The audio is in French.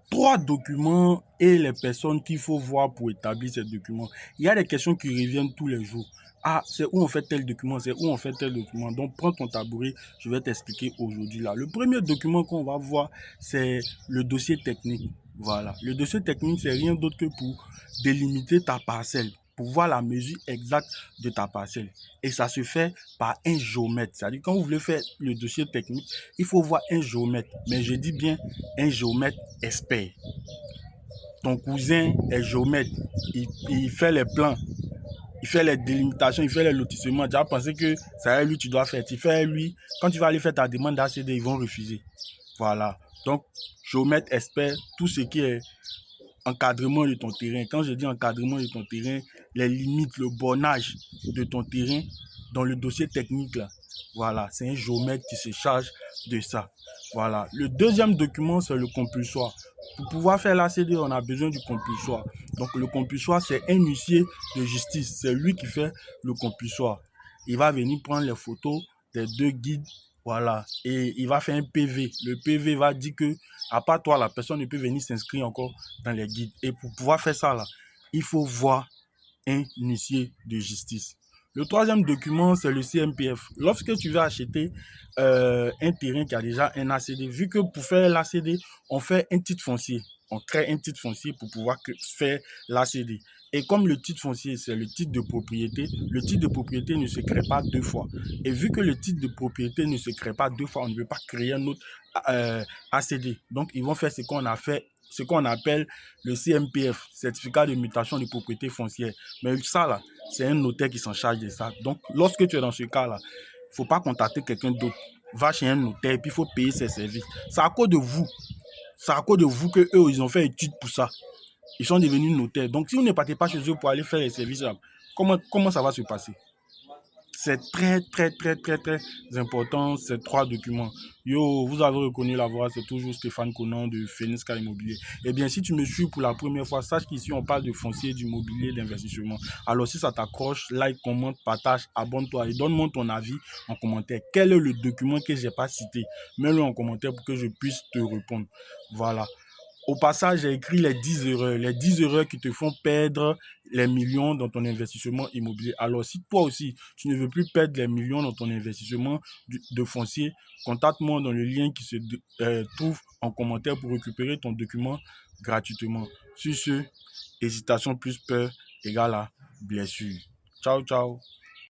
trois documents et les personnes qu'il faut voir pour établir ces documents. Il y a des questions qui reviennent tous les jours. Ah, c'est où on fait tel document, c'est où on fait tel document. Donc, prends ton tabouret, je vais t'expliquer aujourd'hui là. Le premier document qu'on va voir, c'est le dossier technique. Voilà. Le dossier technique, c'est rien d'autre que pour délimiter ta parcelle, pour voir la mesure exacte de ta parcelle. Et ça se fait par un géomètre. C'est-à-dire, quand vous voulez faire le dossier technique, il faut voir un géomètre. Mais je dis bien un géomètre expert. Ton cousin est géomètre, il fait les plans, il fait les délimitations, il fait les lotissements. Tu as pensé que c'est à lui que tu dois faire. Tu fais à lui. Quand tu vas aller faire ta demande d'ACD, ils vont refuser. Voilà. Donc, géomètre expert, tout ce qui est encadrement de ton terrain. Quand je dis encadrement de ton terrain, les limites, le bornage de ton terrain dans le dossier technique là. Voilà, c'est un géomètre qui se charge de ça. Voilà. Le deuxième document, c'est le compulsoire. Pour pouvoir faire l'ACD, on a besoin du compulsoire. Donc le compulsoire, c'est un huissier de justice. C'est lui qui fait le compulsoire. Il va venir prendre les photos des deux guides. Voilà. Et il va faire un PV. Le PV va dire que, à part toi, la personne ne peut venir s'inscrire encore dans les guides. Et pour pouvoir faire ça, là, il faut voir un huissier de justice. Le troisième document, c'est le CMPF. Lorsque tu veux acheter un terrain qui a déjà un ACD, vu que pour faire l'ACD, on fait un titre foncier. On crée un titre foncier pour pouvoir faire l'ACD. Et comme le titre foncier, c'est le titre de propriété, le titre de propriété ne se crée pas deux fois. Et vu que le titre de propriété ne se crée pas deux fois, on ne peut pas créer un autre ACD. Donc, ils vont faire ce qu'on appelle le CMPF, certificat de mutation de propriété foncière. Mais ça, là, c'est un notaire qui s'en charge de ça. Donc, lorsque tu es dans ce cas-là, il ne faut pas contacter quelqu'un d'autre. Va chez un notaire et puis il faut payer ses services. C'est à cause de vous. C'est à cause de vous qu'eux, ils ont fait étude pour ça. Ils sont devenus notaires. Donc, si vous ne partez pas chez eux pour aller faire les services, là, comment ça va se passer? C'est très, très, très, très, très important, ces trois documents. Yo, vous avez reconnu la voix, c'est toujours Stéphane Conan de Phoenix Car Immobilier. Eh bien, si tu me suis pour la première fois, sache qu'ici, on parle de foncier, d'immobilier, d'investissement. Alors, si ça t'accroche, like, commente, partage, abonne-toi et donne-moi ton avis en commentaire. Quel est le document que je n'ai pas cité? Mets-le en commentaire pour que je puisse te répondre. Voilà. Au passage, j'ai écrit les 10 erreurs qui te font perdre les millions dans ton investissement immobilier. Alors, si toi aussi, tu ne veux plus perdre les millions dans ton investissement de foncier, contacte-moi dans le lien qui se trouve en commentaire pour récupérer ton document gratuitement. Sur ce, hésitation plus peur égale à blessure. Ciao, ciao.